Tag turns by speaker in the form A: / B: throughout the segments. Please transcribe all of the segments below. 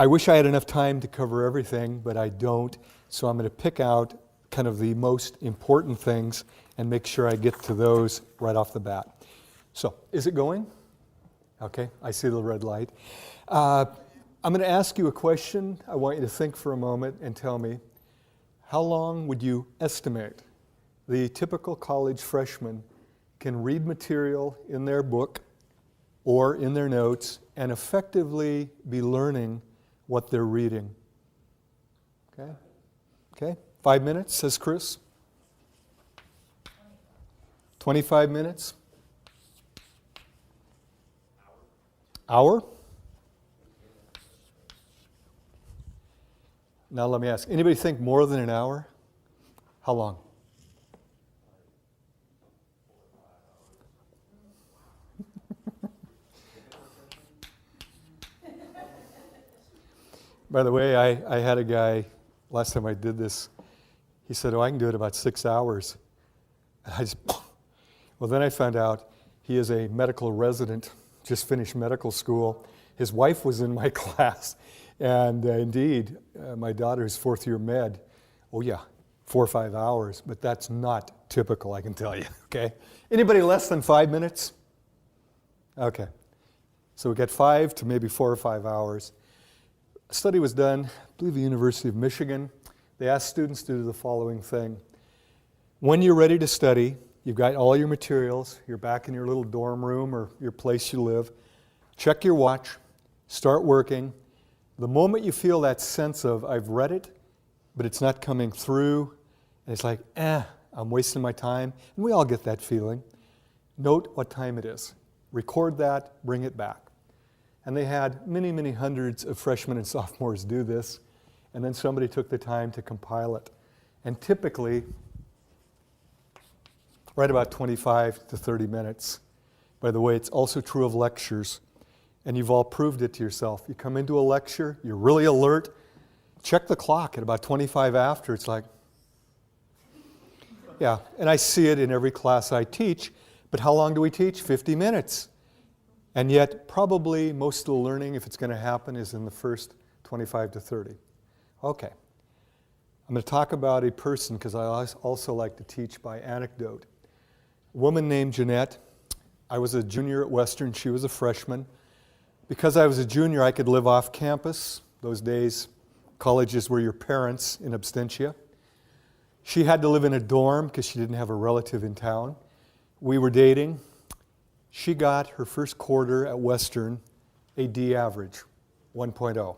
A: I wish I had enough time to cover everything, but I don't. So I'm going to pick out kind of the most important things and make sure I get to those right off the bat. So, is it going? Okay, I see the red light. I'm going to ask you a question. I want you to think for a moment and tell me, how long would you estimate the typical college freshman can read material in their book or in their notes and effectively be learning what they're reading? Okay? Okay? 5 minutes, says Chris. 25 minutes? Hour? Now let me ask, anybody think more than an hour? How long? By the way, I had a guy, last time I did this, he said, I can do it about 6 hours. And I just, well, then I found out he is a medical resident, just finished medical school. His wife was in my class. And indeed, my daughter's fourth year med, oh yeah, 4 or 5 hours, but that's not typical, I can tell you, okay? Anybody less than 5 minutes? Okay. So we got 5 to maybe 4 or 5 hours. A study was done, I believe the University of Michigan. They asked students to do the following thing. When you're ready to study, you've got all your materials, you're back in your little dorm room or your place you live, check your watch, start working. The moment you feel that sense of, I've read it, but it's not coming through, and it's like, I'm wasting my time, and we all get that feeling, note what time it is. Record that, bring it back. And they had many, many hundreds of freshmen and sophomores do this, and then somebody took the time to compile it. And typically, right about 25 to 30 minutes. By the way, it's also true of lectures. And you've all proved it to yourself. You come into a lecture, you're really alert, check the clock at about 25 after, it's like, yeah, and I see it in every class I teach, but how long do we teach? 50 minutes. And yet, probably most of the learning, if it's going to happen, is in the first 25 to 30. Okay. I'm going to talk about a person, because I also like to teach by anecdote. A woman named Jeanette. I was a junior at Western, she was a freshman. Because I was a junior, I could live off campus. Those days, colleges were your parents in absentia. She had to live in a dorm because she didn't have a relative in town. We were dating. She got her first quarter at Western a D average, 1.0,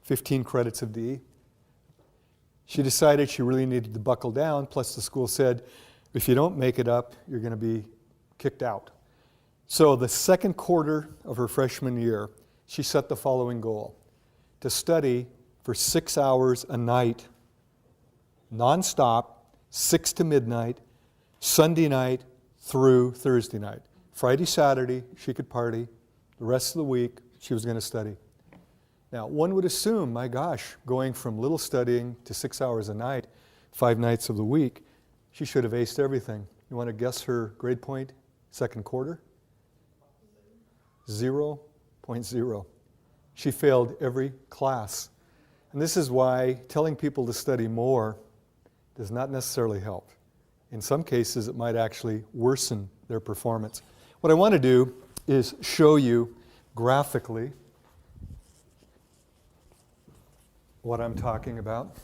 A: 15 credits of D. She decided she really needed to buckle down, plus the school said, if you don't make it up, you're going to be kicked out. So the second quarter of her freshman year, she set the following goal: to study for 6 hours a night, nonstop, 6 to midnight, Sunday night through Thursday night. Friday, Saturday, she could party. The rest of the week, she was going to study. Now, one would assume, my gosh, going from little studying to 6 hours a night, 5 nights of the week, she should have aced everything. You want to guess her grade point, second quarter? 0.0. She failed every class. And this is why telling people to study more does not necessarily help. In some cases, it might actually worsen their performance. What I want to do is show you graphically what I'm talking about.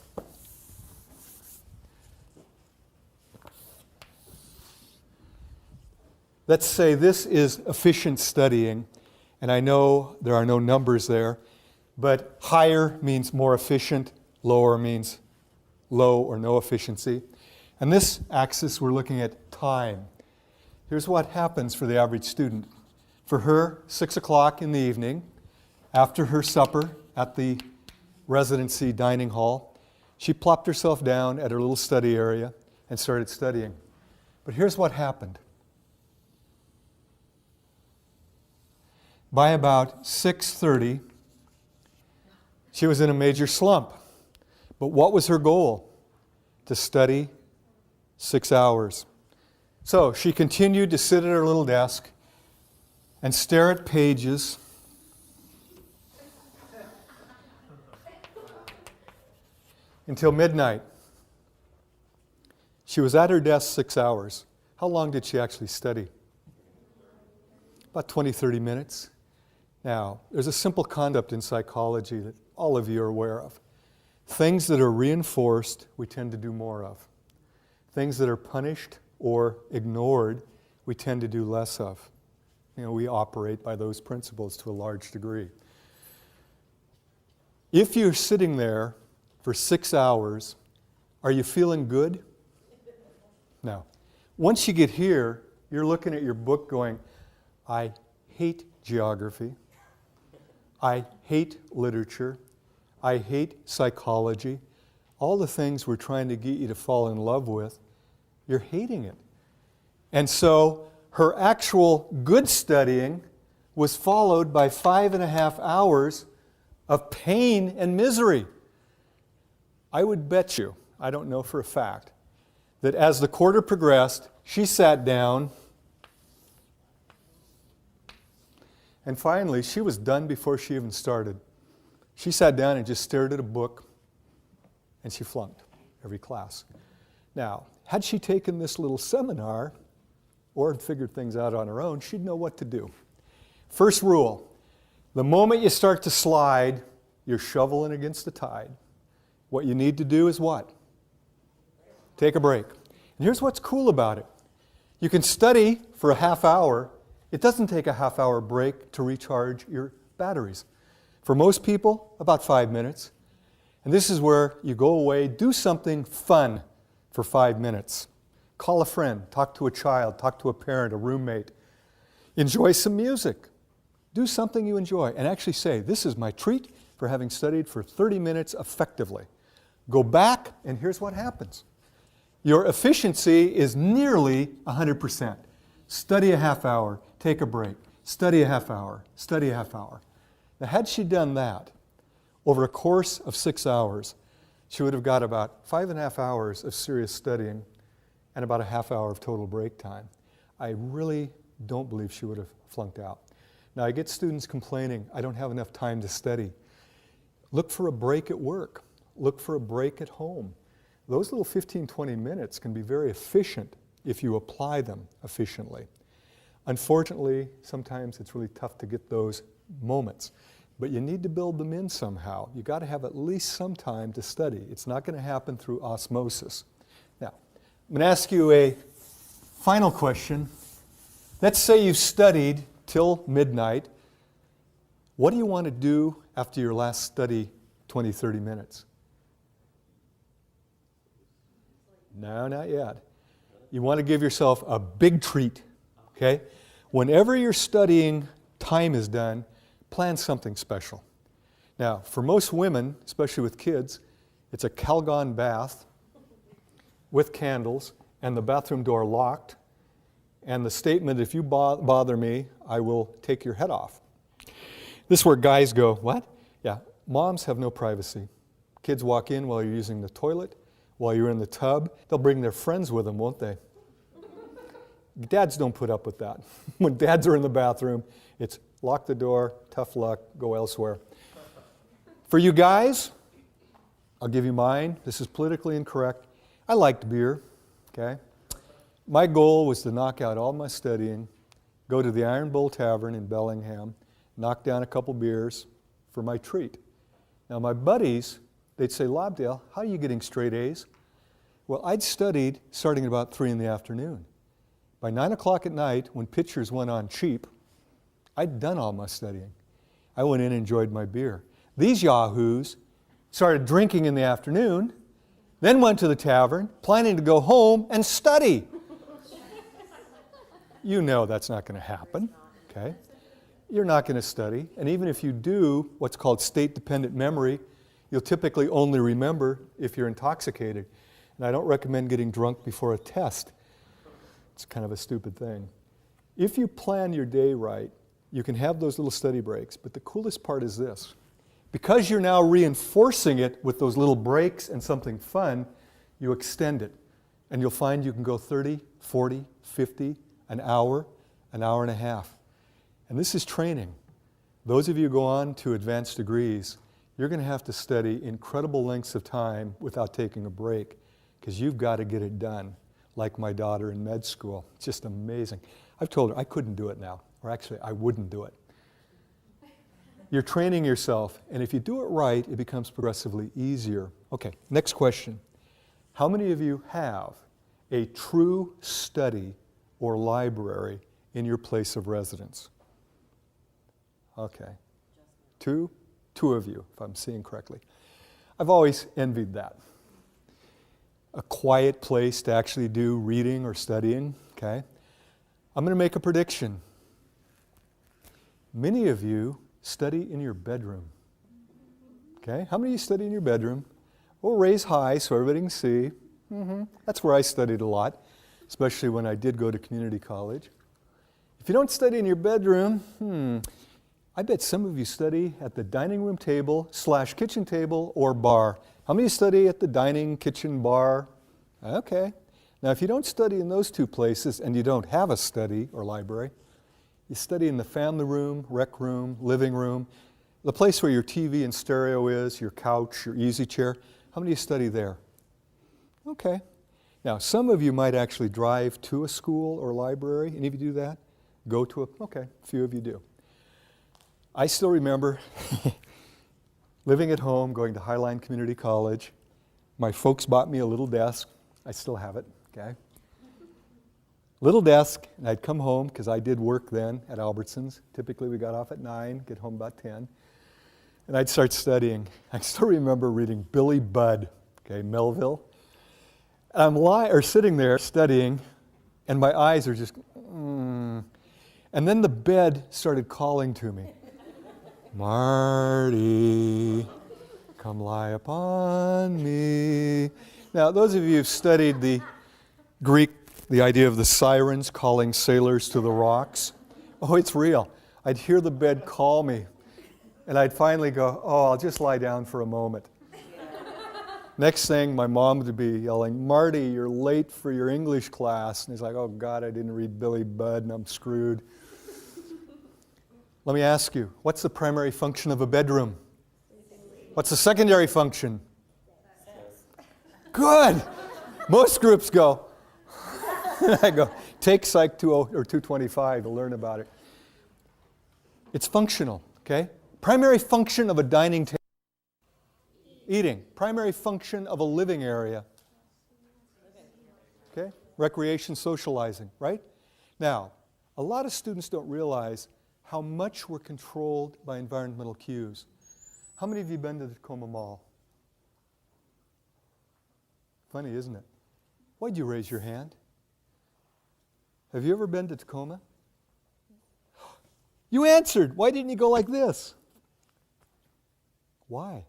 A: Let's say this is efficient studying, and I know there are no numbers there, but higher means more efficient, lower means low or no efficiency. And this axis, we're looking at time. Here's what happens for the average student. For her, 6 o'clock in the evening, after her supper at the residency dining hall, she plopped herself down at her little study area and started studying. But here's what happened. By about 6:30, she was in a major slump. But what was her goal? To study 6 hours. So she continued to sit at her little desk and stare at pages until midnight. She was at her desk 6 hours. How long did she actually study? About 20, 30 minutes. Now, there's a simple concept in psychology that all of you are aware of. Things that are reinforced, we tend to do more of. Things that are punished or ignored, we tend to do less of. We operate by those principles to a large degree. If you're sitting there for 6 hours, are you feeling good? No. Once you get here, you're looking at your book going, I hate geography. I hate literature. I hate psychology. All the things we're trying to get you to fall in love with, you're hating it. And so her actual good studying was followed by 5.5 hours of pain and misery. I would bet you, I don't know for a fact, that as the quarter progressed, she sat down, and finally, she was done before she even started. She sat down and just stared at a book, and she flunked every class. Now, had she taken this little seminar or figured things out on her own, she'd know what to do. First rule, the moment you start to slide, you're shoveling against the tide. What you need to do is what? Take a break. And here's what's cool about it. You can study for a half hour. It doesn't take a half-hour break to recharge your batteries. For most people, about 5 minutes. And this is where you go away, do something fun for 5 minutes. Call a friend, talk to a child, talk to a parent, a roommate. Enjoy some music. Do something you enjoy and actually say, this is my treat for having studied for 30 minutes effectively. Go back and here's what happens. Your efficiency is nearly 100%. Study a half hour, take a break. Study a half hour, study a half hour. Now, had she done that over a course of 6 hours, she would have got about 5.5 hours of serious studying and about a half hour of total break time. I really don't believe she would have flunked out. Now, I get students complaining, I don't have enough time to study. Look for a break at work. Look for a break at home. Those little 15, 20 minutes can be very efficient if you apply them efficiently. Unfortunately, sometimes it's really tough to get those moments, but you need to build them in somehow. You've got to have at least some time to study. It's not going to happen through osmosis. Now, I'm going to ask you a final question. Let's say you've studied till midnight. What do you want to do after your last study 20, 30 minutes? No, not yet. You want to give yourself a big treat, okay? Whenever your studying time is done, plan something special. Now, for most women, especially with kids, it's a Calgon bath with candles and the bathroom door locked and the statement, if you bother me, I will take your head off. This is where guys go, what? Yeah, moms have no privacy. Kids walk in while you're using the toilet, while you're in the tub. They'll bring their friends with them, won't they? Dads don't put up with that. When dads are in the bathroom, it's lock the door, tough luck, go elsewhere. For you guys, I'll give you mine. This is politically incorrect. I liked beer, okay? My goal was to knock out all my studying, go to the Iron Bull Tavern in Bellingham, knock down a couple beers for my treat. Now my buddies, they'd say, Lobdell, how are you getting straight A's? Well, I'd studied starting at about 3 in the afternoon. By 9 o'clock at night, when pictures went on cheap, I'd done all my studying. I went in and enjoyed my beer. These yahoos started drinking in the afternoon, then went to the tavern, planning to go home and study. You know that's not going to happen, okay? You're not going to study, and even if you do what's called state-dependent memory, you'll typically only remember if you're intoxicated. And I don't recommend getting drunk before a test. It's kind of a stupid thing. If you plan your day right, you can have those little study breaks, but the coolest part is this. Because you're now reinforcing it with those little breaks and something fun, you extend it. And you'll find you can go 30, 40, 50, an hour and a half. And this is training. Those of you who go on to advanced degrees, you're going to have to study incredible lengths of time without taking a break, because you've got to get it done, like my daughter in med school. It's just amazing. I've told her I couldn't do it now, or actually I wouldn't do it. You're training yourself, and if you do it right, it becomes progressively easier. Okay, next question. How many of you have a true study or library in your place of residence? Okay. Two of you, if I'm seeing correctly. I've always envied that. A quiet place to actually do reading or studying, okay? I'm going to make a prediction. Many of you study in your bedroom. Okay? How many of you study in your bedroom? We'll raise high so everybody can see. That's where I studied a lot, especially when I did go to community college. If you don't study in your bedroom, I bet some of you study at the dining room table / kitchen table or bar. How many of you study at the dining, kitchen, bar? Okay. Now, if you don't study in those two places and you don't have a study or library, you study in the family room, rec room, living room, the place where your TV and stereo is, your couch, your easy chair. How many of you study there? Okay. Now, some of you might actually drive to a school or library. Any of you do that? Go to okay, a few of you do. I still remember living at home, going to Highline Community College. My folks bought me a little desk. I still have it, okay? Little desk, and I'd come home, because I did work then at Albertsons. Typically we got off at 9, get home about 10. And I'd start studying. I still remember reading Billy Budd, okay, Melville. And I'm sitting there studying, and my eyes are just, And then the bed started calling to me. Marty, come lie upon me. Now, those of you who've studied the Greek, the idea of the sirens calling sailors to the rocks, oh, it's real. I'd hear the bed call me, and I'd finally go, oh, I'll just lie down for a moment. Next thing, my mom would be yelling, Marty, you're late for your English class. And he's like, oh, God, I didn't read Billy Budd, and I'm screwed. Let me ask you, what's the primary function of a bedroom? What's the secondary function? Good. Most groups go. I go, take Psych 20 or 225 to learn about it. It's functional, okay? Primary function of a dining table. Eating. Primary function of a living area. Okay? Recreation, socializing, right? Now, a lot of students don't realize how much we're controlled by environmental cues. How many of you been to the Tacoma Mall? Funny, isn't it? Why'd you raise your hand? Have you ever been to Tacoma? You answered. Why didn't you go like this? Why?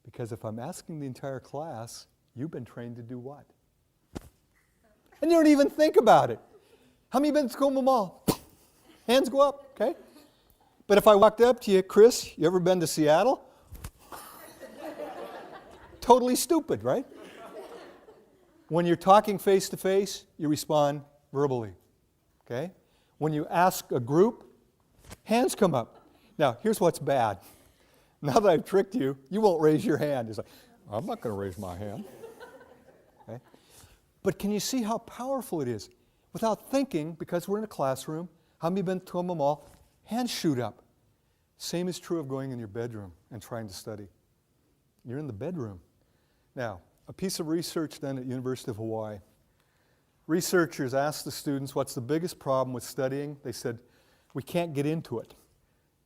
A: Because if I'm asking the entire class, you've been trained to do what? And you don't even think about it. How many have been to Tacoma Mall? Hands go up, okay? But if I walked up to you, Chris, you ever been to Seattle? Totally stupid, right? When you're talking face to face, you respond verbally, okay? When you ask a group, hands come up. Now, here's what's bad. Now that I've tricked you, you won't raise your hand. It's like, I'm not going to raise my hand. Okay? But can you see how powerful it is? Without thinking, because we're in a classroom, how many have been to Tacoma Mall? Hands shoot up. Same is true of going in your bedroom and trying to study. You're in the bedroom. Now, a piece of research done at University of Hawaii. Researchers asked the students, what's the biggest problem with studying? They said, we can't get into it.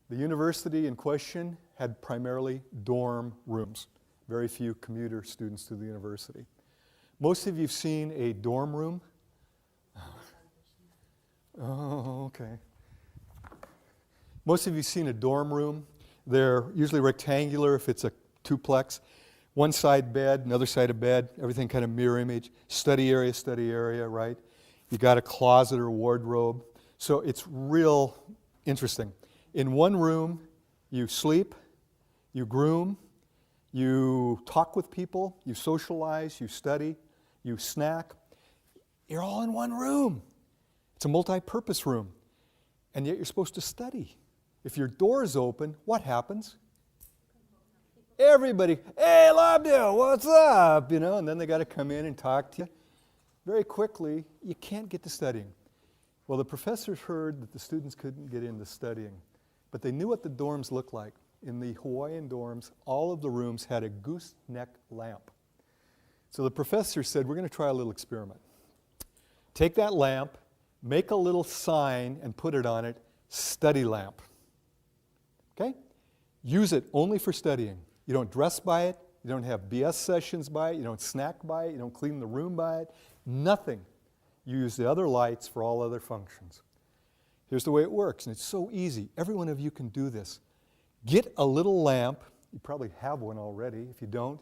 A: The university in question had primarily dorm rooms. Very few commuter students to the university. Most of you have seen a dorm room. Oh, okay. Most of you have seen a dorm room. They're usually rectangular if it's a duplex. One side bed, another side of bed, everything kind of mirror image. Study area, right? You got a closet or wardrobe. So it's real interesting. In one room, you sleep, you groom, you talk with people, you socialize, you study, you snack. You're all in one room. It's a multi-purpose room. And yet you're supposed to study. If your door is open, what happens? Everybody, hey, lobdell, what's up? You know, and then they got to come in and talk to you. Very quickly, you can't get to studying. Well, the professors heard that the students couldn't get into studying, but they knew what the dorms looked like. In the Hawaiian dorms, all of the rooms had a gooseneck lamp. So the professor said, we're going to try a little experiment. Take that lamp, make a little sign, and put it on it, study lamp. Okay? Use it only for studying. You don't dress by it. You don't have BS sessions by it. You don't snack by it. You don't clean the room by it. Nothing. You use the other lights for all other functions. Here's the way it works, and it's so easy. Every one of you can do this. Get a little lamp. You probably have one already. If you don't,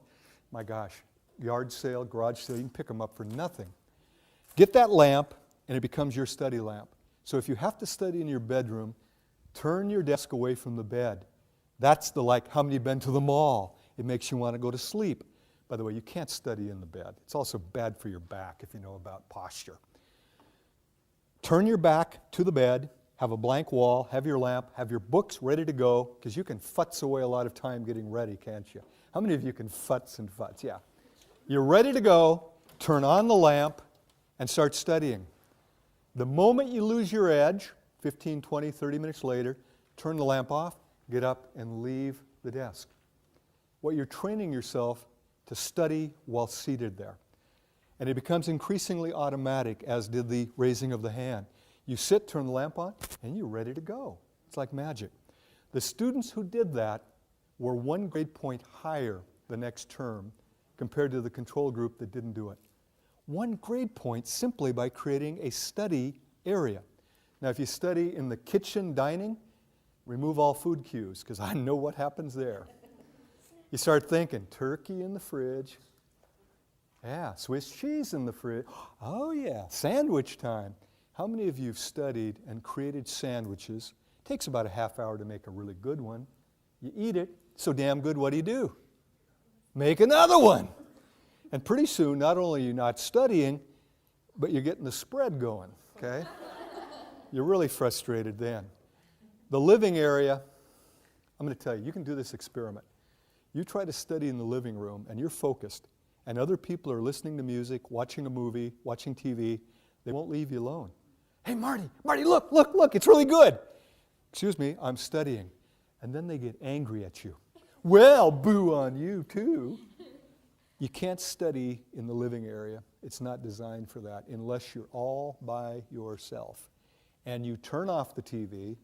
A: my gosh, yard sale, garage sale, you can pick them up for nothing. Get that lamp, and it becomes your study lamp. So if you have to study in your bedroom, turn your desk away from the bed. That's the like, how many have been to the mall? It makes you want to go to sleep. By the way, you can't study in the bed. It's also bad for your back if you know about posture. Turn your back to the bed, have a blank wall, have your lamp, have your books ready to go, because you can futz away a lot of time getting ready, can't you? How many of you can futz and futz? Yeah. You're ready to go, turn on the lamp, and start studying. The moment you lose your edge, 15, 20, 30 minutes later, turn the lamp off, get up, and leave the desk. What you're training yourself to study while seated there. And it becomes increasingly automatic, as did the raising of the hand. You sit, turn the lamp on, and you're ready to go. It's like magic. The students who did that were 1 grade point higher the next term compared to the control group that didn't do it. 1 grade point simply by creating a study area. Now, if you study in the kitchen dining, remove all food cues, because I know what happens there. You start thinking, turkey in the fridge. Yeah, Swiss cheese in the fridge. Oh yeah, sandwich time. How many of you have studied and created sandwiches? It takes about a half hour to make a really good one. You eat it, so damn good, what do? Make another one. And pretty soon, not only are you not studying, but you're getting the spread going, okay? You're really frustrated then. The living area, I'm going to tell you, you can do this experiment. You try to study in the living room, and you're focused, and other people are listening to music, watching a movie, watching TV. They won't leave you alone. Hey, Marty, look, it's really good. Excuse me, I'm studying. And then they get angry at you. Well, boo on you, too. You can't study in the living area. It's not designed for that unless you're all by yourself. And you turn off the TV,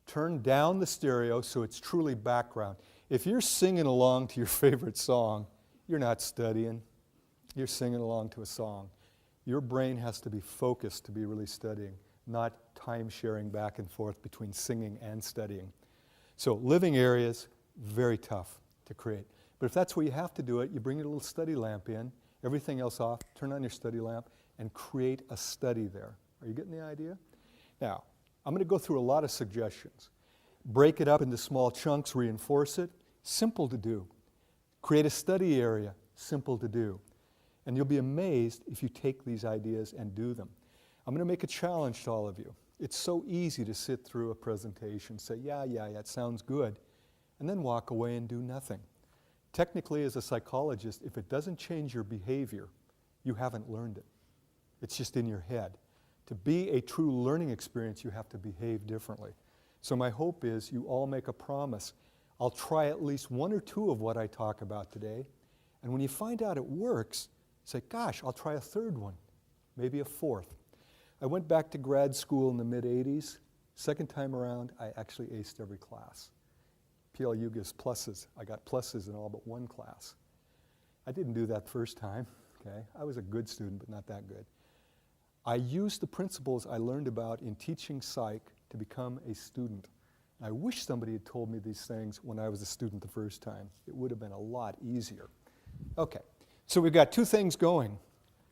A: turn down the stereo so it's truly background. If you're singing along to your favorite song, you're not studying. You're singing along to a song. Your brain has to be focused to be really studying, not time sharing back and forth between singing and studying. So living areas, very tough to create. But if that's where you have to do it, you bring your little study lamp in, everything else off, turn on your study lamp, and create a study there. Are you getting the idea? Now, I'm going to go through a lot of suggestions. Break it up into small chunks, reinforce it. Simple to do. Create a study area. Simple to do. And you'll be amazed if you take these ideas and do them. I'm going to make a challenge to all of you. It's so easy to sit through a presentation, say, yeah, it sounds good, and then walk away and do nothing. Technically, as a psychologist, if it doesn't change your behavior, you haven't learned it. It's just in your head. To be a true learning experience, you have to behave differently. So my hope is you all make a promise. I'll try at least 1 or 2 of what I talk about today. And when you find out it works, say, gosh, I'll try a 3rd one, maybe a 4th. I went back to grad school in the mid-'80s. Second time around, I actually aced every class. PLU gives pluses. I got pluses in all but 1 class. I didn't do that first time, okay? I was a good student, but not that good. I used the principles I learned about in teaching psych to become a student. I wish somebody had told me these things when I was a student the first time. It would have been a lot easier. Okay, so we've got 2 things going.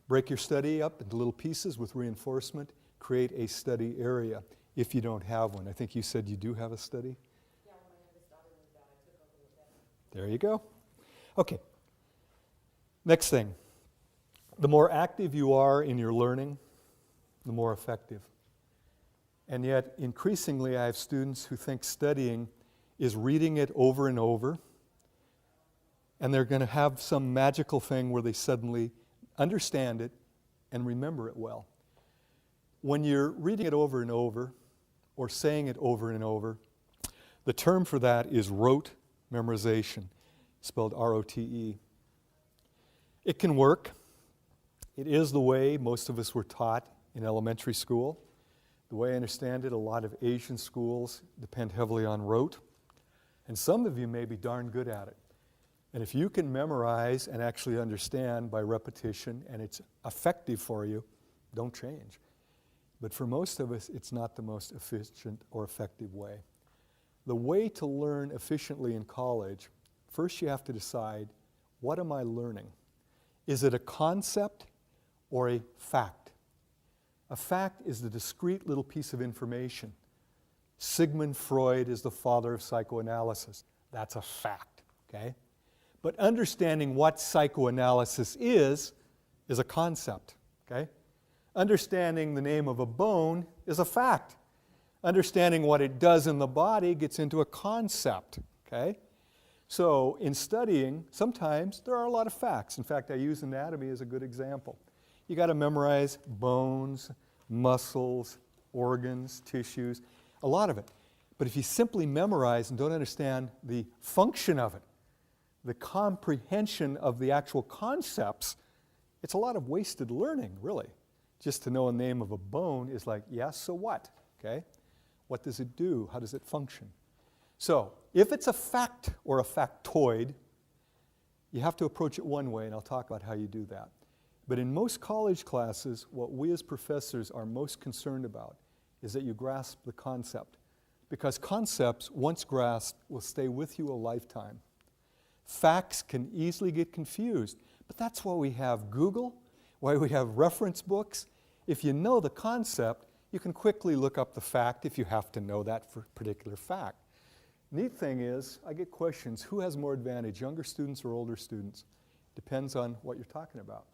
A: Break your study up into little pieces with reinforcement. Create a study area if you don't have one. I think you said you do have a study?
B: Yeah, when my youngest daughter moved out, I took over with that.
A: There you go. Okay, next thing. The more active you are in your learning, the more effective. And yet, increasingly, I have students who think studying is reading it over and over, and they're going to have some magical thing where they suddenly understand it and remember it well. When you're reading it over and over, or saying it over and over, the term for that is rote memorization, spelled R-O-T-E. It can work. It is the way most of us were taught in elementary school. The way I understand it, a lot of Asian schools depend heavily on rote. And some of you may be darn good at it. And if you can memorize and actually understand by repetition, and it's effective for you, don't change. But for most of us, it's not the most efficient or effective way. The way to learn efficiently in college, first you have to decide, what am I learning? Is it a concept or a fact? A fact is the discrete little piece of information. Sigmund Freud is the father of psychoanalysis. That's a fact, okay? But understanding what psychoanalysis is a concept, okay? Understanding the name of a bone is a fact. Understanding what it does in the body gets into a concept, okay? So in studying, sometimes there are a lot of facts. In fact, I use anatomy as a good example. You got to memorize bones, muscles, organs, tissues, a lot of it. But if you simply memorize and don't understand the function of it, the comprehension of the actual concepts, it's a lot of wasted learning, really. Just to know a name of a bone is like, yes, so what? Okay? What does it do? How does it function? So, if it's a fact or a factoid, you have to approach it one way, and I'll talk about how you do that. But in most college classes, what we as professors are most concerned about is that you grasp the concept. Because concepts, once grasped, will stay with you a lifetime. Facts can easily get confused, but that's why we have Google, why we have reference books. If you know the concept, you can quickly look up the fact if you have to know that for particular fact. Neat thing is, I get questions, who has more advantage, younger students or older students? Depends on what you're talking about.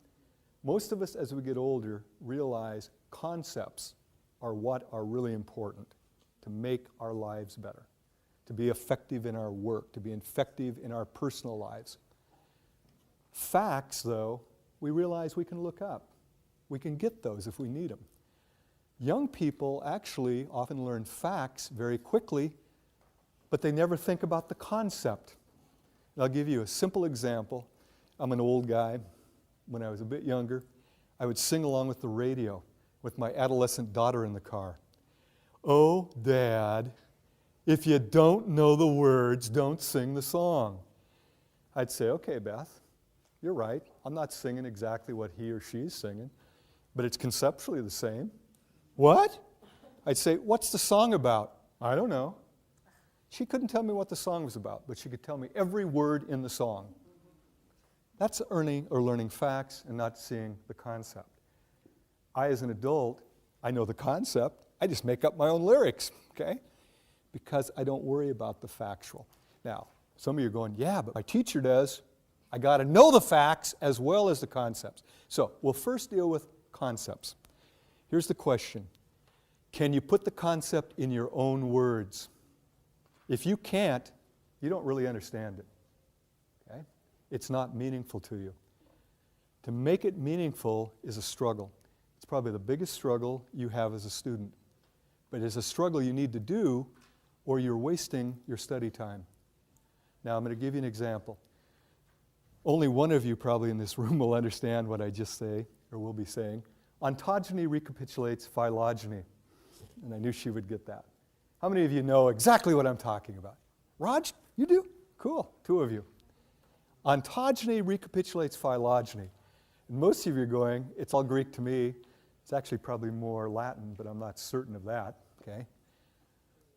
A: Most of us, as we get older, realize concepts are what are really important to make our lives better, to be effective in our work, to be effective in our personal lives. Facts, though, we realize we can look up. We can get those if we need them. Young people actually often learn facts very quickly, but they never think about the concept. And I'll give you a simple example. I'm an old guy. When I was a bit younger, I would sing along with the radio with my adolescent daughter in the car. Oh, Dad, if you don't know the words, don't sing the song. I'd say, okay, Beth, you're right. I'm not singing exactly what he or she's singing, but it's conceptually the same. What? I'd say, what's the song about? I don't know. She couldn't tell me what the song was about, but she could tell me every word in the song. That's learning facts and not seeing the concept. I, as an adult, I know the concept. I just make up my own lyrics, okay? Because I don't worry about the factual. Now, some of you are going, yeah, but my teacher does. I got to know the facts as well as the concepts. So we'll first deal with concepts. Here's the question. Can you put the concept in your own words? If you can't, you don't really understand it. Okay? It's not meaningful to you. To make it meaningful is a struggle. It's probably the biggest struggle you have as a student. But it's a struggle you need to do or you're wasting your study time. Now I'm going to give you an example. Only one of you probably in this room will understand what I just say or will be saying. Ontogeny recapitulates phylogeny. And I knew she would get that. How many of you know exactly what I'm talking about? Raj, you do? Cool, 2 of you. Ontogeny recapitulates phylogeny. And most of you are going, it's all Greek to me. It's actually probably more Latin, but I'm not certain of that, okay?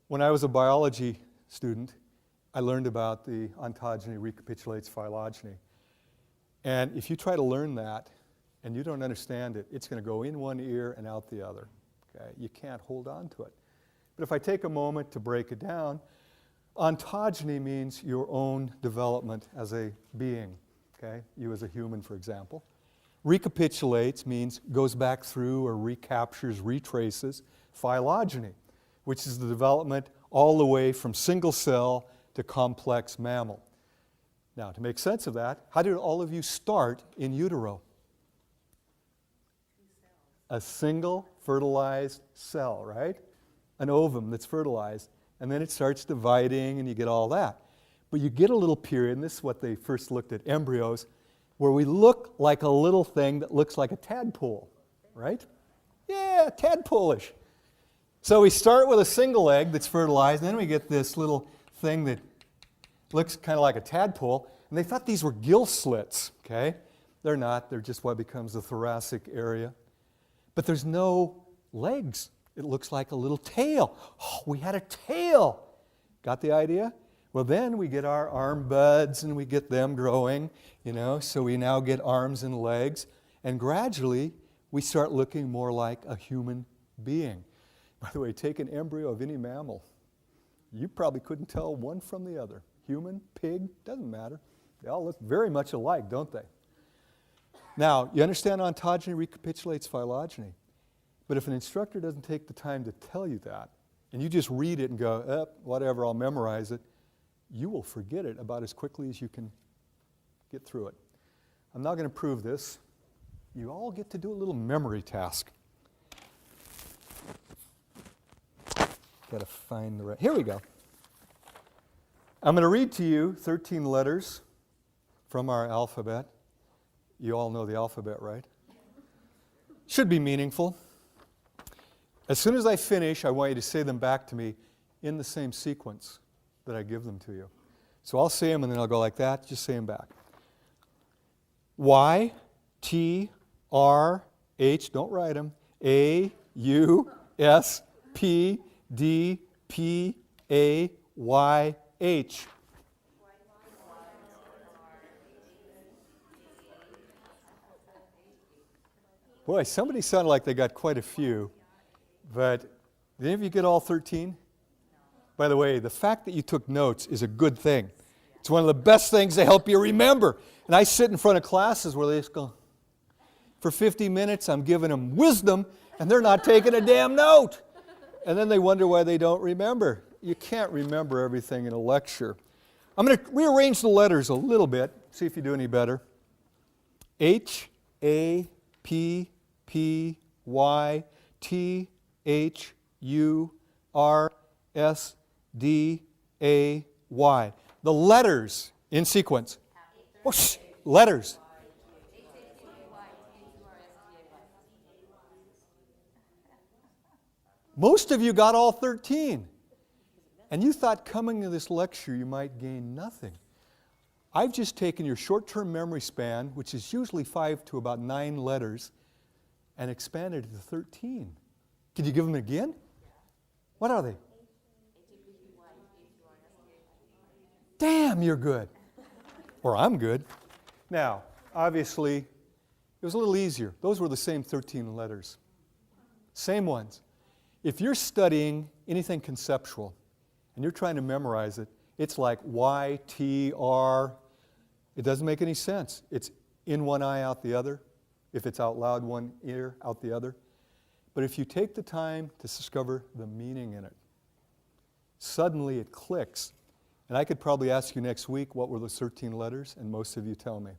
A: When I was a biology student, I learned about the ontogeny recapitulates phylogeny. And if you try to learn that and you don't understand it, it's going to go in one ear and out the other, okay? You can't hold on to it. But if I take a moment to break it down, ontogeny means your own development as a being, okay? You as a human, for example. Recapitulates means goes back through or recaptures, retraces phylogeny, which is the development all the way from single cell to complex mammal. Now, to make sense of that, how did all of you start in utero? A single fertilized cell, right? An ovum that's fertilized. And then it starts dividing and you get all that. But you get a little period, and this is what they first looked at embryos, where we look like a little thing that looks like a tadpole, right? Yeah, tadpole-ish. So we start with a single egg that's fertilized, and then we get this little thing that looks kind of like a tadpole, and they thought these were gill slits, okay? They're not, they're just what becomes the thoracic area. But there's no legs. It looks like a little tail. Oh, we had a tail. Got the idea? Well, then we get our arm buds and we get them growing, so we now get arms and legs. And gradually, we start looking more like a human being. By the way, take an embryo of any mammal. You probably couldn't tell one from the other. Human, pig, doesn't matter. They all look very much alike, don't they? Now, you understand ontogeny recapitulates phylogeny. But if an instructor doesn't take the time to tell you that, and you just read it and go, whatever, I'll memorize it, you will forget it about as quickly as you can get through it. I'm not going to prove this. You all get to do a little memory task. Got to find the right. Here we go. I'm going to read to you 13 letters from our alphabet. You all know the alphabet, right? Should be meaningful. As soon as I finish, I want you to say them back to me in the same sequence that I give them to you. So I'll say them and then I'll go like that. Just say them back. Y, T, R, H, don't write them. A, U, S, P, D, P, A, Y, H. Boy, somebody sounded like they got quite a few. But did any of you get all 13? By the way, the fact that you took notes is a good thing. It's one of the best things to help you remember. And I sit in front of classes where they just go, for 50 minutes I'm giving them wisdom, and they're not taking a damn note. And then they wonder why they don't remember. You can't remember everything in a lecture. I'm going to rearrange the letters a little bit, see if you do any better. H, A, P, P, Y, T, H, U, R, S, D, A, Y. The letters in sequence. Whoosh, letters. Most of you got all 13. And you thought coming to this lecture you might gain nothing. I've just taken your short-term memory span, which is usually 5 to about 9 letters, and expanded it to 13. Can you give them again? What are they? Damn, you're good. Or I'm good. Now, obviously, it was a little easier. Those were the same 13 letters. Same ones. If you're studying anything conceptual and you're trying to memorize it, it's like Y, T, R. It doesn't make any sense. It's in one eye, out the other. If it's out loud, one ear, out the other. But if you take the time to discover the meaning in it, suddenly it clicks. And I could probably ask you next week what were those 13 letters, and most of you tell me.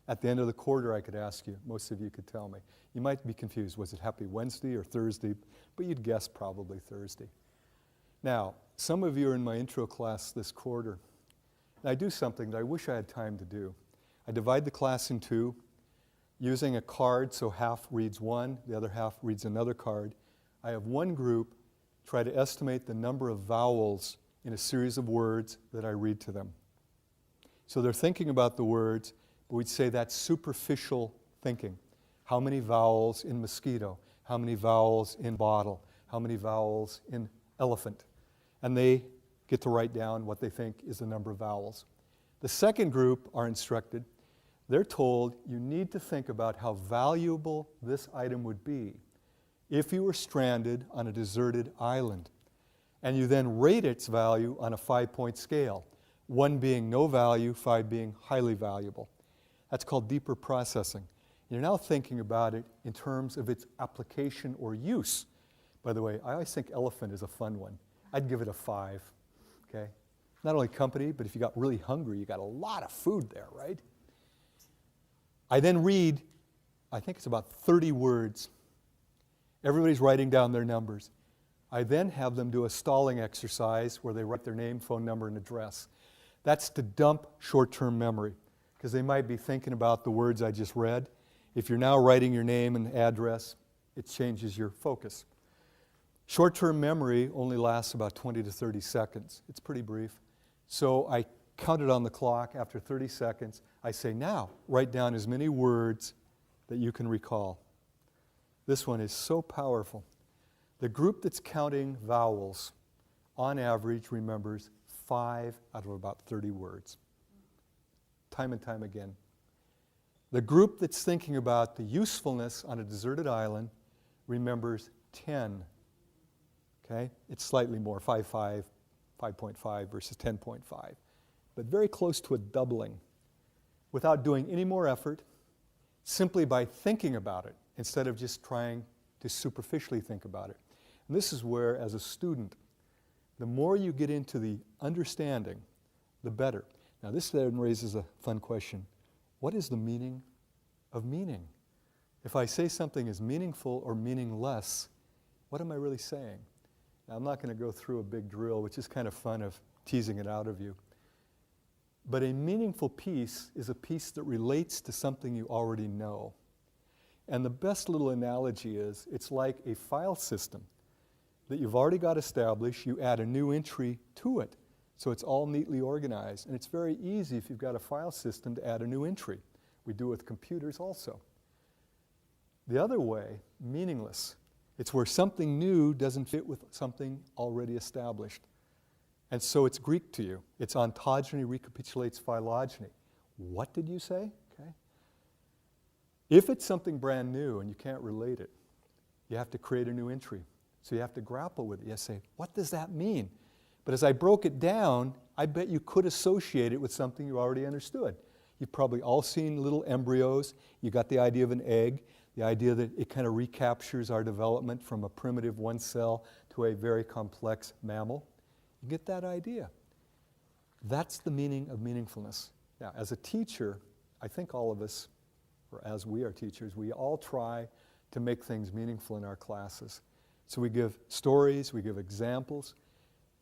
A: At the end of the quarter, I could ask you. Most of you could tell me. You might be confused. Was it Happy Wednesday or Thursday? But you'd guess probably Thursday. Now, some of you are in my intro class this quarter. And I do something that I wish I had time to do. I divide the class in two, using a card, so half reads one, the other half reads another card. I have one group try to estimate the number of vowels in a series of words that I read to them. So they're thinking about the words, but we'd say that's superficial thinking. How many vowels in mosquito? How many vowels in bottle? How many vowels in elephant? And they get to write down what they think is the number of vowels. The second group are instructed. They're told you need to think about how valuable this item would be if you were stranded on a deserted island. And you then rate its value on a 5-point scale, 1 being no value, 5 being highly valuable. That's called deeper processing. You're now thinking about it in terms of its application or use. By the way, I always think elephant is a fun one. I'd give it a 5, okay? not only company, but if you got really hungry, you got a lot of food there, right? I then read, I think it's about 30 words. Everybody's writing down their numbers. I then have them do a stalling exercise where they write their name, phone number, and address. That's to dump short-term memory, because they might be thinking about the words I just read. If you're now writing your name and address, it changes your focus. Short-term memory only lasts about 20 to 30 seconds. It's pretty brief. So I count it on the clock. After 30 seconds, I say, now, write down as many words that you can recall. This one is so powerful. The group that's counting vowels, on average, remembers 5 out of about 30 words. Time and time again. The group that's thinking about the usefulness on a deserted island remembers 10. Okay? It's slightly more, 5.5 versus 10.5. But very close to a doubling. Without doing any more effort, simply by thinking about it, instead of just trying to superficially think about it. And this is where, as a student, the more you get into the understanding, the better. Now this then raises a fun question. What is the meaning of meaning? If I say something is meaningful or meaningless, what am I really saying? Now I'm not going to go through a big drill, which is kind of fun of teasing it out of you. But a meaningful piece is a piece that relates to something you already know. And the best little analogy is, it's like a file system that you've already got established. You add a new entry to it, so it's all neatly organized. And it's very easy if you've got a file system to add a new entry. We do it with computers also. The other way, meaningless. It's where something new doesn't fit with something already established. And so it's Greek to you. Its ontogeny recapitulates phylogeny. What did you say? Okay. If it's something brand new and you can't relate it, you have to create a new entry. So you have to grapple with it. You have to say, what does that mean? But as I broke it down, I bet you could associate it with something you already understood. You've probably all seen little embryos. You got the idea of an egg, the idea that it kind of recaptures our development from a primitive one cell to a very complex mammal. You get that idea. That's the meaning of meaningfulness. Now, as a teacher, I think all of us, or as we are teachers, we all try to make things meaningful in our classes. So we give stories, we give examples,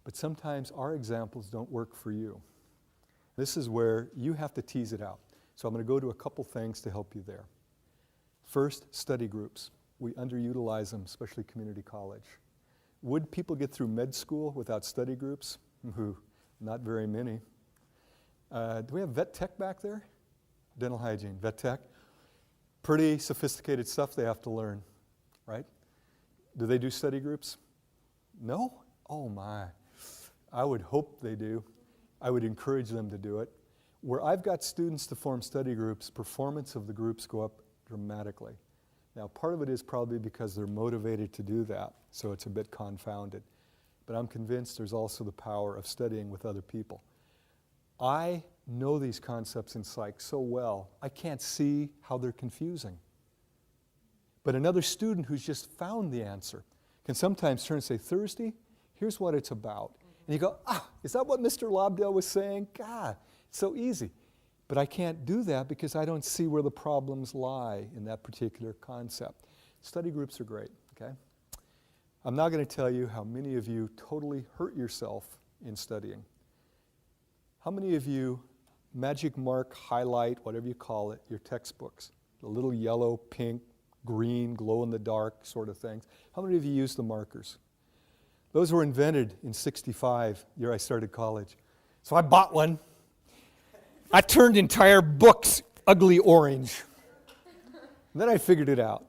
A: but sometimes our examples don't work for you. This is where you have to tease it out. So I'm going to go to a couple things to help you there. First, study groups. We underutilize them, especially community college. Would people get through med school without study groups? Not very many. Do we have vet tech back there? Dental hygiene, vet tech. Pretty sophisticated stuff they have to learn, right? Do they do study groups? No? Oh my. I would hope they do. I would encourage them to do it. Where I've got students to form study groups, performance of the groups go up dramatically. Now, part of it is probably because they're motivated to do that, so it's a bit confounded. But I'm convinced there's also the power of studying with other people. I know these concepts in psych so well, I can't see how they're confusing. But another student who's just found the answer can sometimes turn and say, Thursday, here's what it's about. And you go, is that what Mr. Lobdell was saying? God, it's so easy. But I can't do that because I don't see where the problems lie in that particular concept. Study groups are great, okay? I'm now going to tell you how many of you totally hurt yourself in studying. How many of you magic mark, highlight, whatever you call it, your textbooks? The little yellow, pink, green, glow-in-the-dark sort of things. How many of you use the markers? Those were invented in '65, year I started college. So I bought one. I turned entire books ugly orange. And then I figured it out.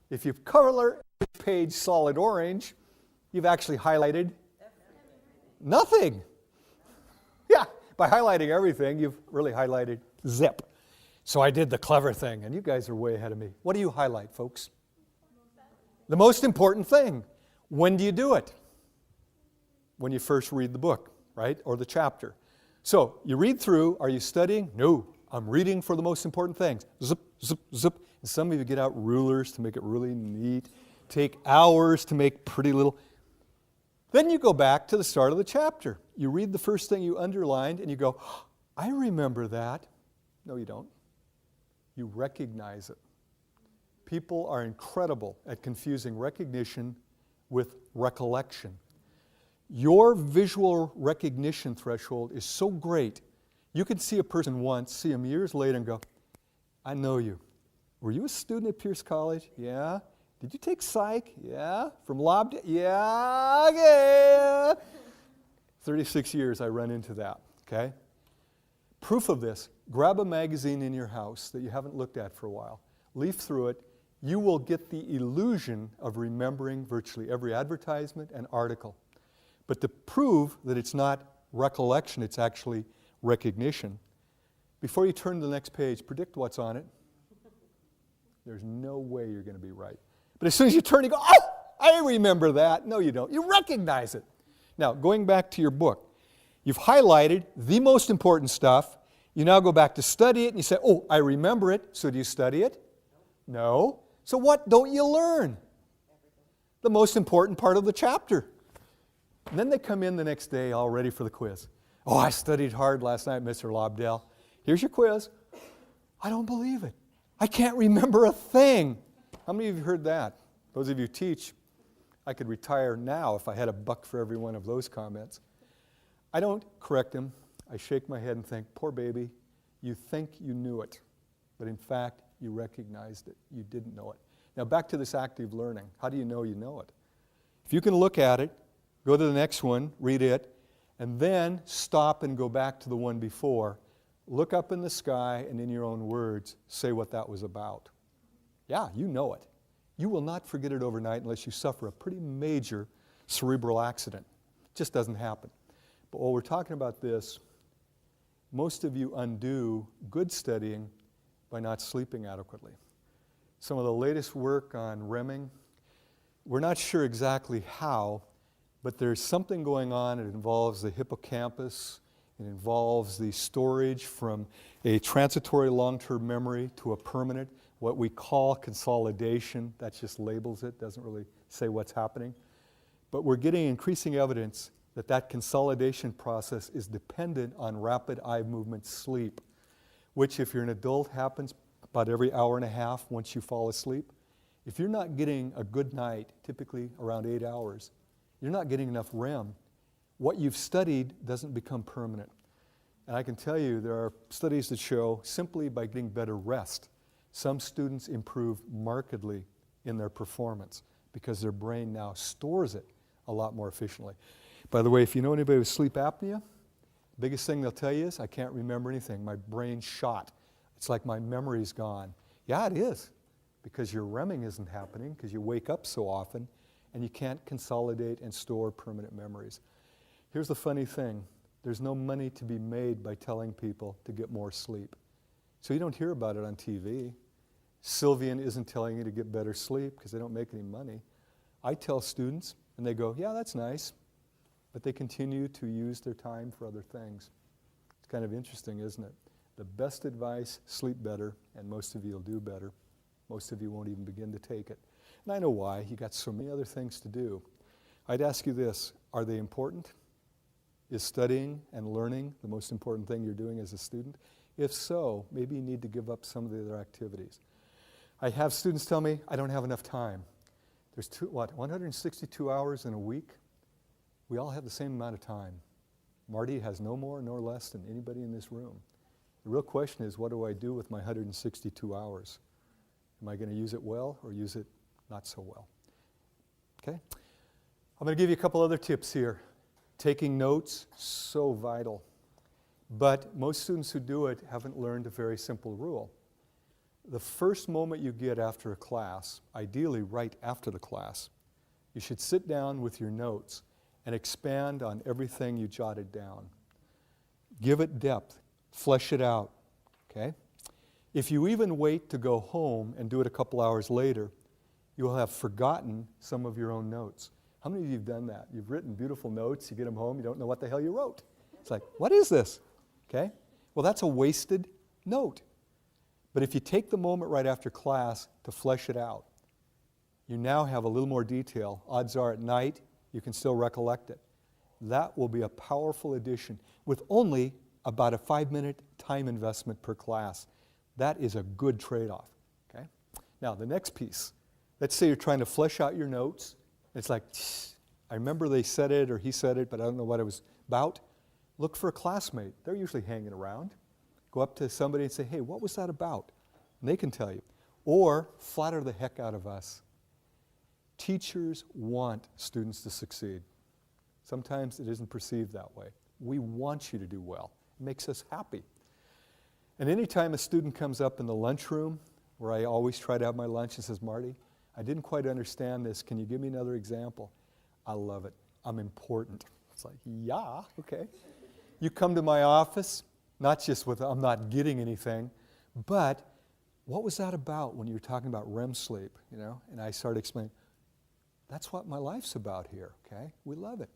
A: If you color every page solid orange, you've actually highlighted nothing. Yeah, by highlighting everything, you've really highlighted zip. So I did the clever thing, and you guys are way ahead of me. What do you highlight, folks? The most important thing. When do you do it? When you first read the book, right? Or the chapter. So you read through, are you studying? No, I'm reading for the most important things. Zip, zip, zip. And some of you get out rulers to make it really neat. Take hours to make pretty little. Then you go back to the start of the chapter. You read the first thing you underlined and you go, I remember that. No, you don't. You recognize it. People are incredible at confusing recognition with recollection. Your visual recognition threshold is so great, you can see a person once, see them years later and go, I know you. Were you a student at Pierce College? Yeah. Did you take psych? Yeah. From lobdell? Yeah. Okay. 36 years I run into that, okay? Proof of this, grab a magazine in your house that you haven't looked at for a while. Leaf through it. You will get the illusion of remembering virtually every advertisement and article. But to prove that it's not recollection, it's actually recognition, before you turn to the next page, predict what's on it. There's no way you're going to be right. But as soon as you turn, you go, oh, I remember that. No, you don't. You recognize it. Now, going back to your book, you've highlighted the most important stuff. You now go back to study it, and you say, oh, I remember it. So do you study it? No. So what don't you learn? The most important part of the chapter. And then they come in the next day all ready for the quiz. Oh, I studied hard last night, Mr. Lobdell. Here's your quiz. I don't believe it. I can't remember a thing. How many of you heard that? Those of you who teach, I could retire now if I had $1 for every one of those comments. I don't correct him. I shake my head and think, poor baby, you think you knew it, but in fact, you recognized it. You didn't know it. Now back to this active learning. How do you know it? If you can look at it, go to the next one, read it, and then stop and go back to the one before. Look up in the sky and in your own words, say what that was about. Yeah, you know it. You will not forget it overnight unless you suffer a pretty major cerebral accident. It just doesn't happen. But while we're talking about this, most of you undo good studying by not sleeping adequately. Some of the latest work on REMing, we're not sure exactly how, but there's something going on. It involves the hippocampus. It involves the storage from a transitory long-term memory to a permanent, what we call consolidation. That just labels it, doesn't really say what's happening. But we're getting increasing evidence that that consolidation process is dependent on rapid eye movement sleep, which if you're an adult happens about every hour and a half once you fall asleep. If you're not getting a good night, typically around 8 hours, you're not getting enough REM. What you've studied doesn't become permanent. And I can tell you there are studies that show simply by getting better rest, some students improve markedly in their performance because their brain now stores it a lot more efficiently. By the way, if you know anybody with sleep apnea, the biggest thing they'll tell you is, I can't remember anything. My brain's shot. It's like my memory's gone. Yeah, it is, because your REMing isn't happening because you wake up so often and you can't consolidate and store permanent memories. Here's the funny thing. There's no money to be made by telling people to get more sleep. So you don't hear about it on TV. Sylvian isn't telling you to get better sleep because they don't make any money. I tell students, and they go, yeah, that's nice, but they continue to use their time for other things. It's kind of interesting, isn't it? The best advice, sleep better, and most of you will do better. Most of you won't even begin to take it. And I know why. You got so many other things to do. I'd ask you this, are they important? Is studying and learning the most important thing you're doing as a student? If so, maybe you need to give up some of the other activities. I have students tell me, I don't have enough time. There's 162 hours in a week? We all have the same amount of time. Marty has no more nor less than anybody in this room. The real question is, what do I do with my 162 hours? Am I going to use it well or use it not so well? Okay? I'm going to give you a couple other tips here. Taking notes, so vital. But most students who do it haven't learned a very simple rule. The first moment you get after a class, ideally right after the class, you should sit down with your notes and expand on everything you jotted down. Give it depth, flesh it out, okay? If you even wait to go home and do it a couple hours later, you'll have forgotten some of your own notes. How many of you have done that? You've written beautiful notes, you get them home, you don't know what the hell you wrote. It's like, what is this? Okay? Well, that's a wasted note. But if you take the moment right after class to flesh it out, you now have a little more detail. Odds are at night, You can still recollect it. That will be a powerful addition with only about a 5-minute time investment per class. That is a good trade-off, okay? Now, the next piece. Let's say you're trying to flesh out your notes. It's like, I remember they said it or he said it, but I don't know what it was about. Look for a classmate. They're usually hanging around. Go up to somebody and say, hey, what was that about? And they can tell you. Or flatter the heck out of us. Teachers want students to succeed. Sometimes it isn't perceived that way. We want you to do well. It makes us happy. And anytime a student comes up in the lunchroom, where I always try to have my lunch, and says, Marty, I didn't quite understand this. Can you give me another example? I love it. I'm important. It's like, yeah, okay. You come to my office, not just with I'm not getting anything, but what was that about when you were talking about REM sleep, you know? And I started explaining, that's what my life's about here, okay? We love it.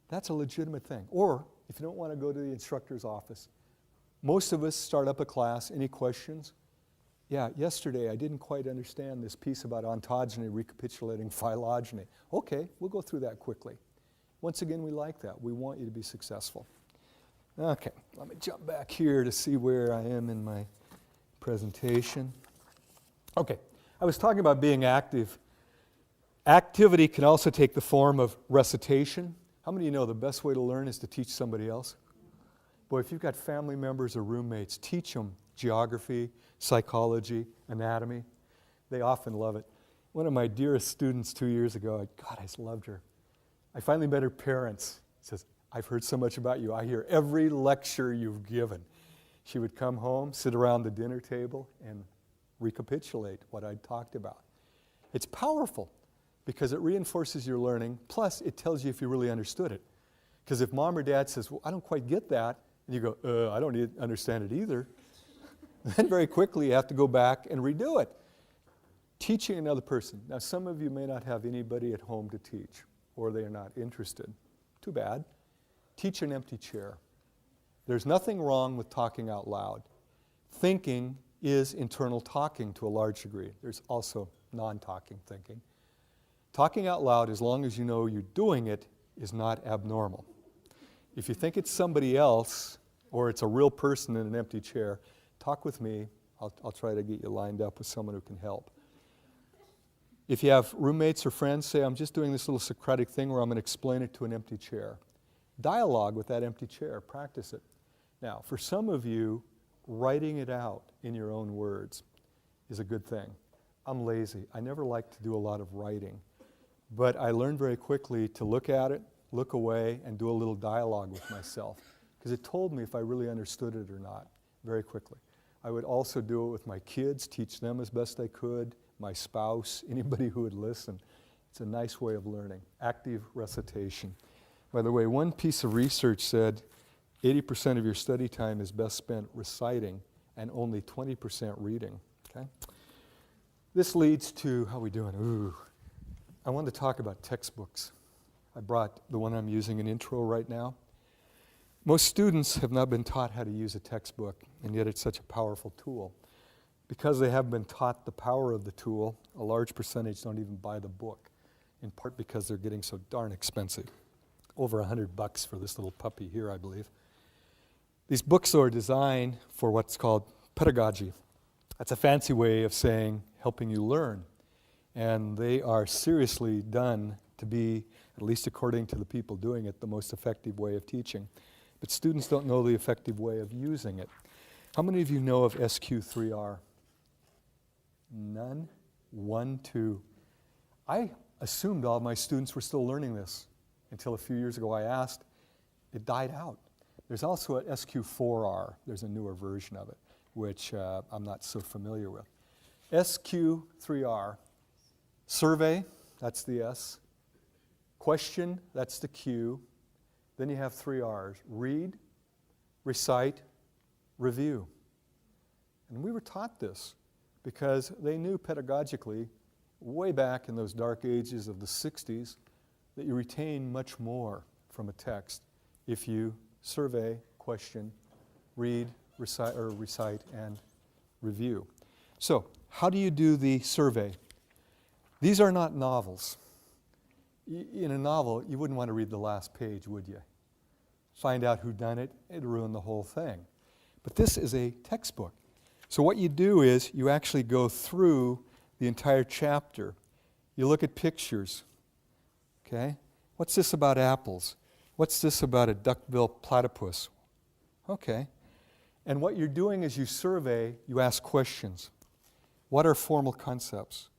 A: That's a legitimate thing. Or, if you don't want to go to the instructor's office, most of us start up a class. Any questions? Yeah, yesterday I didn't quite understand this piece about ontogeny recapitulating phylogeny. Okay, we'll go through that quickly. Once again, we like that. We want you to be successful. Okay, let me jump back here to see where I am in my presentation. Okay, I was talking about being active. Activity can also take the form of recitation. How many of you know the best way to learn is to teach somebody else? Boy, if you've got family members or roommates, teach them geography, psychology, anatomy. They often love it. One of my dearest students 2 years ago, God, I just loved her. I finally met her parents. She says, I've heard so much about you. I hear every lecture you've given. She would come home, sit around the dinner table, and recapitulate what I'd talked about. It's powerful because it reinforces your learning, plus it tells you if you really understood it. Because if mom or dad says, well, I don't quite get that, and you go, I don't understand it either, then very quickly you have to go back and redo it. Teaching another person. Now, some of you may not have anybody at home to teach, or they are not interested. Too bad. Teach an empty chair. There's nothing wrong with talking out loud. Thinking is internal talking to a large degree. There's also non-talking thinking. Talking out loud, as long as you know you're doing it, is not abnormal. If you think it's somebody else, or it's a real person in an empty chair, talk with me. I'll try to get you lined up with someone who can help. If you have roommates or friends, say, I'm just doing this little Socratic thing where I'm going to explain it to an empty chair. Dialogue with that empty chair. Practice it. Now, for some of you, writing it out in your own words is a good thing. I'm lazy. I never like to do a lot of writing. But I learned very quickly to look at it, look away, and do a little dialogue with myself. Because it told me if I really understood it or not, very quickly. I would also do it with my kids, teach them as best I could, my spouse, anybody who would listen. It's a nice way of learning. Active recitation. By the way, one piece of research said 80% of your study time is best spent reciting and only 20% reading. Okay? This leads to, how are we doing? Ooh. I want to talk about textbooks. I brought the one I'm using in intro right now. Most students have not been taught how to use a textbook, and yet it's such a powerful tool. Because they haven't been taught the power of the tool, a large percentage don't even buy the book, in part because they're getting so darn expensive. Over $100 for this little puppy here, I believe. These books are designed for what's called pedagogy. That's a fancy way of saying helping you learn. And they are seriously done to be, at least according to the people doing it, the most effective way of teaching. But students don't know the effective way of using it. How many of you know of SQ3R? None? 1, 2. I assumed all my students were still learning this until a few years ago I asked. It died out. There's also a SQ4R. There's a newer version of it, which I'm not so familiar with. SQ3R. Survey, that's the S. Question, that's the Q. Then you have 3 R's. Read, recite, review. And we were taught this because they knew pedagogically, way back in those dark ages of the 60s, that you retain much more from a text if you survey, question, read, recite, and review. So, how do you do the survey? These are not novels. In a novel, you wouldn't want to read the last page, would you? Find out who done it, it'd ruin the whole thing. But this is a textbook. So what you do is you actually go through the entire chapter. You look at pictures. Okay? What's this about apples? What's this about a duck-billed platypus? Okay. And what you're doing is you survey, you ask questions. What are formal concepts?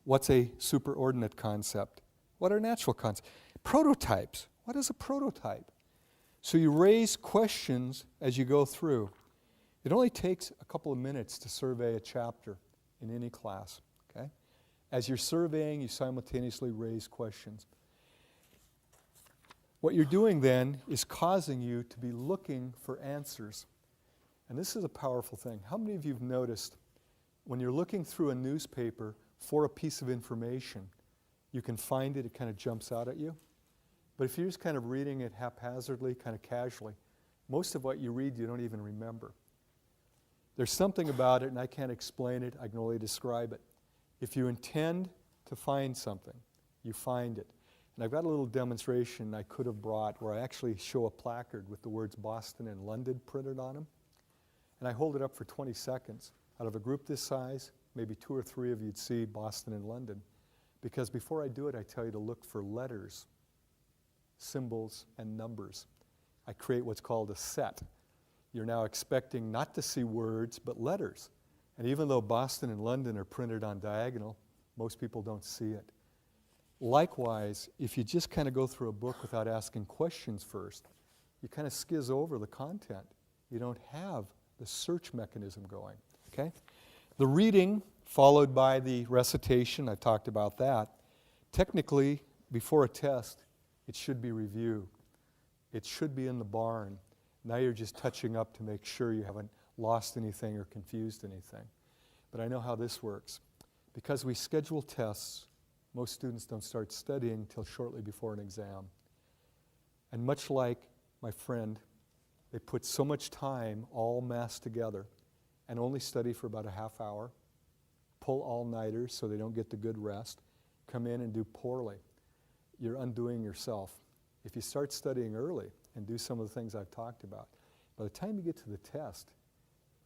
A: What's a superordinate concept? What are natural concepts? Prototypes. What is a prototype? So you raise questions as you go through. It only takes a couple of minutes to survey a chapter in any class. Okay? As you're surveying, you simultaneously raise questions. What you're doing then is causing you to be looking for answers. And this is a powerful thing. How many of you have noticed when you're looking through a newspaper for a piece of information, you can find it, it kind of jumps out at you? But if you're just kind of reading it haphazardly, kind of casually, most of what you read you don't even remember. There's something about it, and I can't explain it, I can only describe it. If you intend to find something, you find it. And I've got a little demonstration I could have brought where I actually show a placard with the words Boston and London printed on them. And I hold it up for 20 seconds. Out of a group this size, maybe 2 or 3 of you'd see Boston and London. Because before I do it, I tell you to look for letters, symbols, and numbers. I create what's called a set. You're now expecting not to see words, but letters. And even though Boston and London are printed on diagonal, most people don't see it. Likewise, if you just kind of go through a book without asking questions first, you kind of skizz over the content. You don't have the search mechanism going, okay? The reading followed by the recitation, I talked about that. Technically, before a test, it should be review. It should be in the barn. Now you're just touching up to make sure you haven't lost anything or confused anything. But I know how this works. Because we schedule tests, most students don't start studying until shortly before an exam. And much like my friend, they put so much time all massed together and only study for about a half hour, pull all-nighters so they don't get the good rest, come in and do poorly. You're undoing yourself. If you start studying early and do some of the things I've talked about, by the time you get to the test,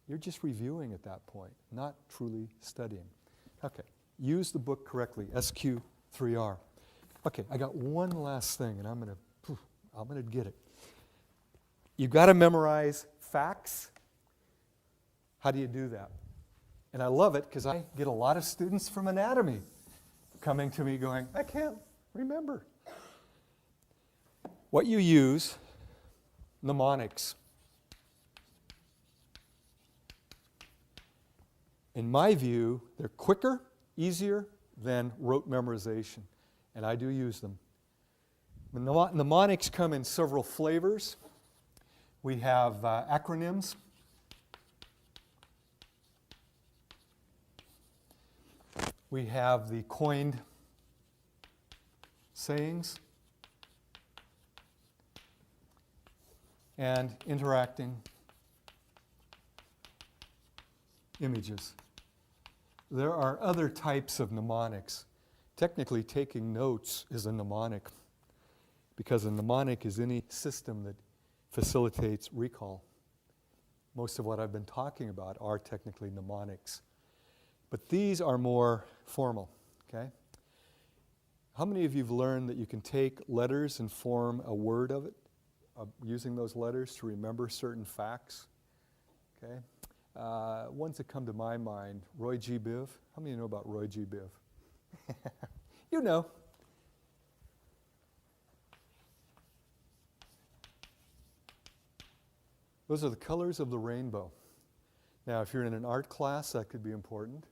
A: you're just reviewing at that point, not truly studying. Okay, use the book correctly, SQ3R. Okay, I got one last thing, and I'm gonna get it. You've got to memorize facts. How do you do that? And I love it because I get a lot of students from anatomy coming to me going, I can't remember. What you use, mnemonics. In my view, they're quicker, easier than rote memorization, and I do use them. Mnemonics come in several flavors. We have acronyms. We have the coined sayings and interacting images. There are other types of mnemonics. Technically, taking notes is a mnemonic because a mnemonic is any system that facilitates recall. Most of what I've been talking about are technically mnemonics. But these are more formal, okay? How many of you have learned that you can take letters and form a word of it, using those letters to remember certain facts, okay? Ones that come to my mind, Roy G. Biv. How many of you know about Roy G. Biv? You know. Those are the colors of the rainbow. Now, if you're in an art class, that could be important.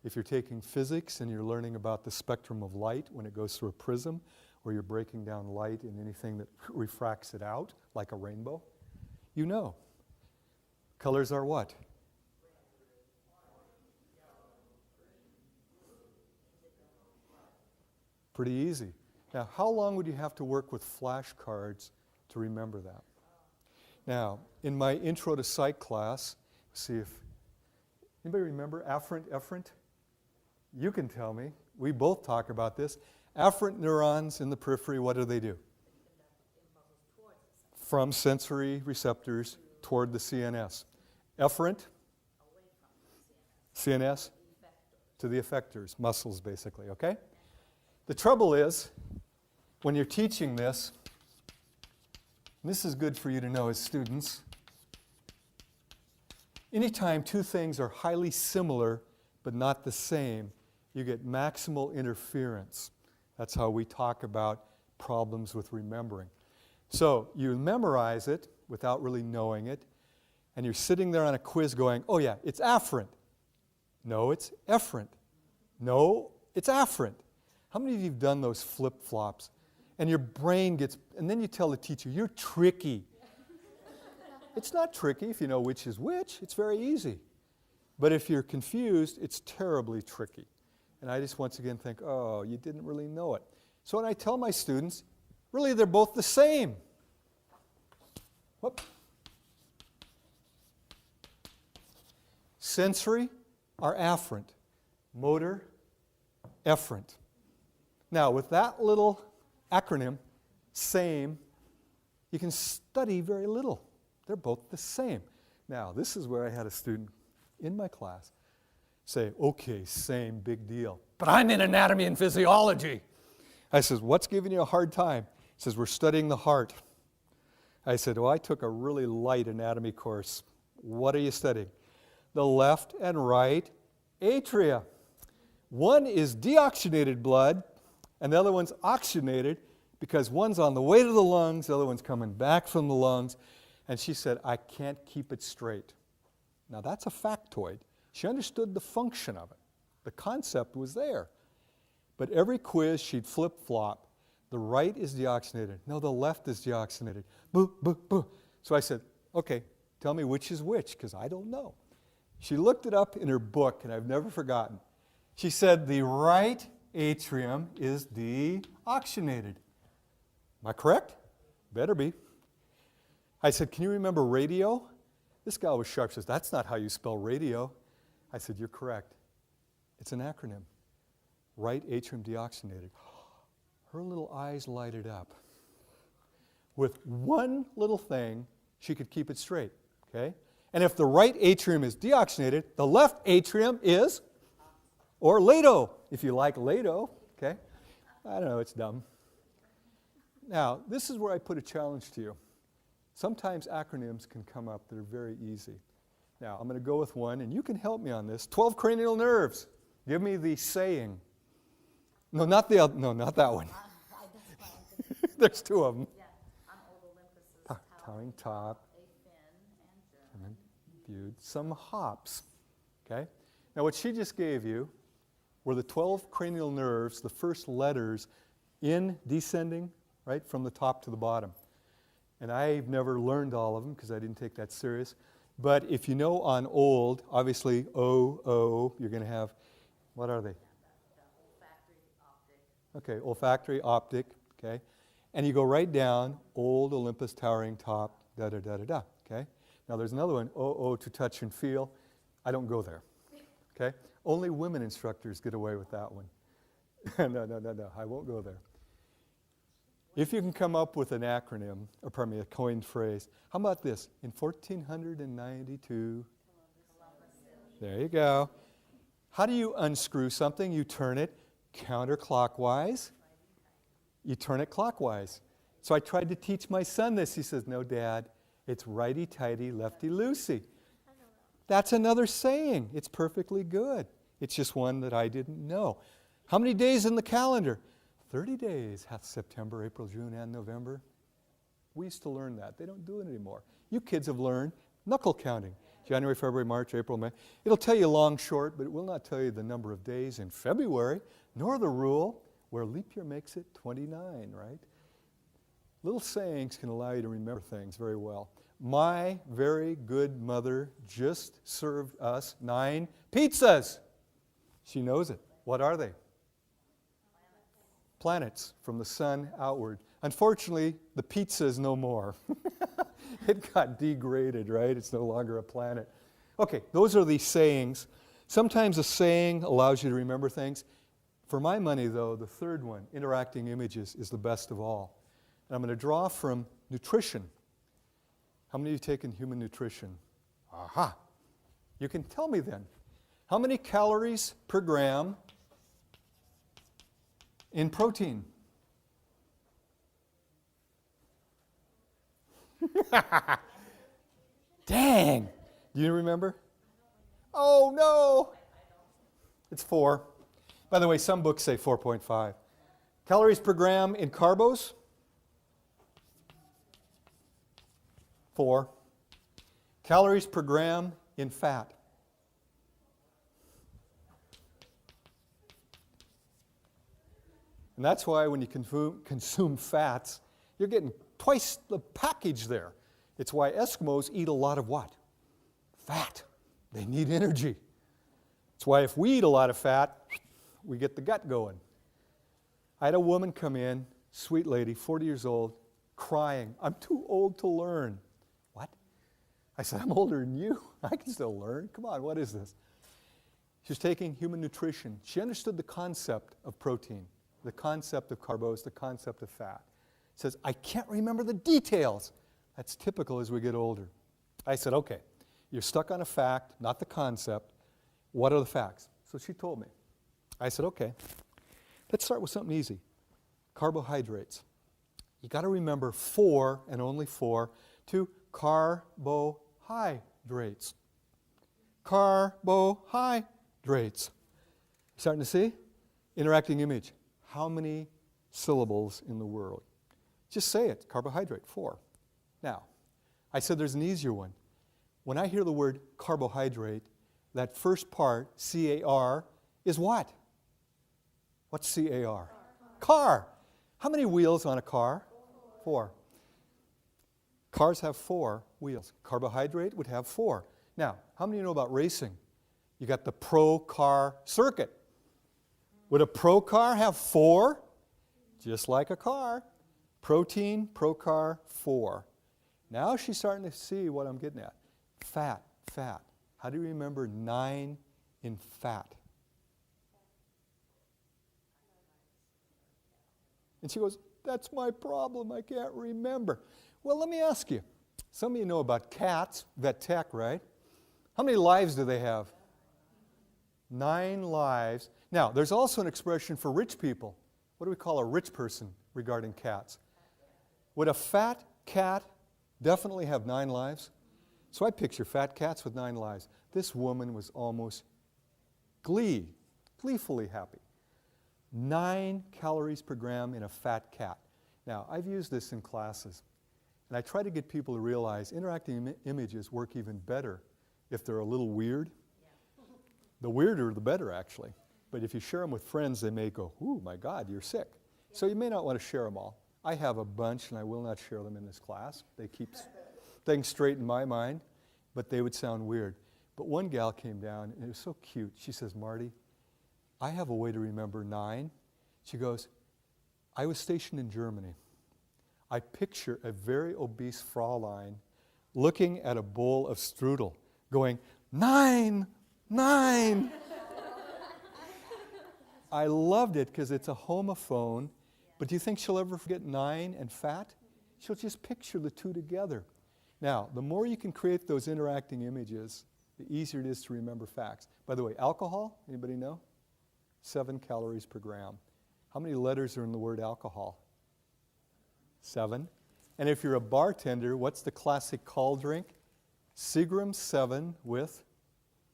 A: If you're taking physics and you're learning about the spectrum of light when it goes through a prism, or you're breaking down light in anything that refracts it out, like a rainbow, you know. Colors are what? Pretty easy. Now, how long would you have to work with flashcards to remember that? Now, in my Intro to Psych class, see if, anybody remember afferent, efferent? You can tell me. We both talk about this. Afferent neurons in the periphery, what do they do? From sensory receptors toward the CNS. Efferent, CNS, to the effectors, muscles basically, okay? The trouble is, when you're teaching this, and this is good for you to know as students, anytime two things are highly similar but not the same, you get maximal interference. That's how we talk about problems with remembering. So you memorize it without really knowing it, and you're sitting there on a quiz going, oh yeah, it's afferent. No, it's efferent. No, it's afferent. How many of you have done those flip-flops? And your brain gets, and then you tell the teacher, you're tricky. It's not tricky if you know which is which. It's very easy. But if you're confused, it's terribly tricky. And I just once again think, oh, you didn't really know it. So when I tell my students, really they're both the same. Whoop. Sensory are afferent. Motor, efferent. Now with that little acronym, SAME, you can study very little. They're both the same. Now, this is where I had a student in my class say, okay, same, big deal. But I'm in anatomy and physiology. I says, what's giving you a hard time? He says, we're studying the heart. I said, well, I took a really light anatomy course. What are you studying? The left and right atria. One is deoxygenated blood, and the other one's oxygenated because one's on the way to the lungs, the other one's coming back from the lungs. And she said, I can't keep it straight. Now that's a factoid. She understood the function of it. The concept was there. But every quiz she'd flip-flop. The right is deoxygenated. No, the left is deoxygenated. Boo, boo, boo. So I said, okay, tell me which is which, because I don't know. She looked it up in her book, and I've never forgotten. She said, the right atrium is deoxygenated. Am I correct? Better be. I said, can you remember radio? This guy was sharp. She says, that's not how you spell radio. I said, you're correct. It's an acronym. Right atrium deoxygenated. Her little eyes lighted up. With one little thing, she could keep it straight, okay? And if the right atrium is deoxygenated, the left atrium is, or LATO, if you like LATO, okay? I don't know, it's dumb. Now, this is where I put a challenge to you. Sometimes acronyms can come up that are very easy. Now, I'm going to go with one, and you can help me on this. 12 cranial nerves. Give me the saying. No, not the other. No, not that one. There's two of them.
B: Yeah, on Old Olympus'
A: Towering top.
B: a fin and
A: Viewed some hops. Okay? Now, what she just gave you were the 12 cranial nerves, the first letters in descending, right, from the top to the bottom. And I've never learned all of them because I didn't take that serious. But if you know on old, obviously O, you're going to have, what are they? Okay, olfactory, optic, okay? And you go right down, old Olympus, towering top, da-da-da-da-da, okay? Now there's another one, O, to touch and feel. I don't go there, okay? Only women instructors get away with that one. No, I won't go there. If you can come up with an acronym, or pardon me, a coined phrase, how about this? In 1492, there you go. How do you unscrew something? You turn it counterclockwise. You turn it clockwise. So I tried to teach my son this. He says, no, Dad, it's righty-tighty, lefty-loosey. That's another saying. It's perfectly good. It's just one that I didn't know. How many days in the calendar? 30 days, hath September, April, June, and November. We used to learn that. They don't do it anymore. You kids have learned knuckle counting. January, February, March, April, May. It'll tell you long, short, but it will not tell you the number of days in February, nor the rule where leap year makes it 29, right? Little sayings can allow you to remember things very well. My very good mother just served us 9 pizzas. She knows it. What are they? Planets from the sun outward. Unfortunately, the pizza is no more. It got degraded, right? It's no longer a planet. Okay, those are the sayings. Sometimes a saying allows you to remember things. For my money, though, the third one, interacting images, is the best of all. And I'm going to draw from nutrition. How many of you taken human nutrition? Aha! You can tell me then. How many calories per gram in protein? Dang! Do you remember? Oh, no! It's 4. By the way, some books say 4.5. Calories per gram in carbos? 4. Calories per gram in fat? And that's why when you consume fats, you're getting twice the package there. It's why Eskimos eat a lot of what? Fat. They need energy. It's why if we eat a lot of fat, we get the gut going. I had a woman come in, sweet lady, 40 years old, crying, "I'm too old to learn." What? I said, "I'm older than you. I can still learn. Come on, what is this?" She was taking human nutrition. She understood the concept of protein, the concept of carbos, the concept of fat. Says, "I can't remember the details." That's typical as we get older. I said, "Okay, you're stuck on a fact, not the concept. What are the facts?" So she told me. I said, "Okay, let's start with something easy. Carbohydrates. You got to remember 4 and only 4 to carbohydrates. Carbohydrates. Starting to see? Interacting image. How many syllables in the world? Just say it. Carbohydrate, 4. Now, I said there's an easier one. When I hear the word carbohydrate, that first part, C-A-R, is what? What's C-A-R? Car. How many wheels on a car? 4. Cars have 4 wheels. Carbohydrate would have 4. Now, how many know about racing? You got the pro car circuit. Would a pro car have 4? Just like a car. Protein, pro car, 4. Now she's starting to see what I'm getting at. Fat, fat. How do you remember 9 in fat? And she goes, "That's my problem. I can't remember." Well, let me ask you. Some of you know about cats, vet tech, right? How many lives do they have? 9 lives. Now, there's also an expression for rich people. What do we call a rich person regarding cats? Would a fat cat definitely have 9 lives? So I picture fat cats with 9 lives. This woman was almost gleefully happy. 9 calories per gram in a fat cat. Now, I've used this in classes, and I try to get people to realize interacting images work even better if they're a little weird. The weirder, the better, actually. But if you share them with friends, they may go, "Ooh, my God, you're sick." So you may not want to share them all. I have a bunch, and I will not share them in this class. They keep things straight in my mind, but they would sound weird. But one gal came down, and it was so cute. She says, "Marty, I have a way to remember 9. She goes, "I was stationed in Germany. I picture a very obese Fraulein looking at a bowl of strudel, going, 9, 9. I loved it because it's a homophone, but do you think she'll ever forget 9 and fat? She'll just picture the two together. Now, the more you can create those interacting images, the easier it is to remember facts. By the way, alcohol, anybody know? 7 calories per gram. How many letters are in the word alcohol? 7. And if you're a bartender, what's the classic call drink? Seagram 7 with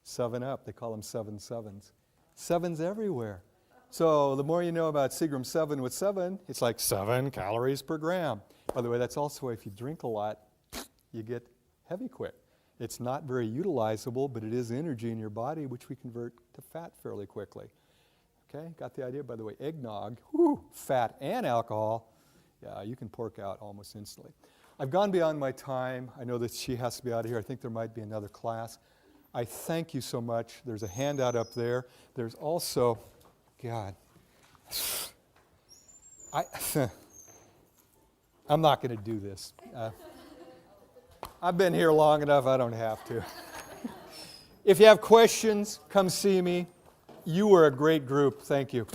A: 7-Up. They call them 7 sevens. 7's everywhere. So the more you know about Seagram 7 with 7, it's like 7 calories per gram. By the way, that's also why if you drink a lot, you get heavy quick. It's not very utilizable, but it is energy in your body, which we convert to fat fairly quickly. Okay, got the idea? By the way, eggnog, fat and alcohol, yeah, you can pork out almost instantly. I've gone beyond my time. I know that she has to be out of here. I think there might be another class. I thank you so much. There's a handout up there. There's also, God, I'm not going to do this. I've been here long enough, I don't have to. If you have questions, come see me. You were a great group. Thank you.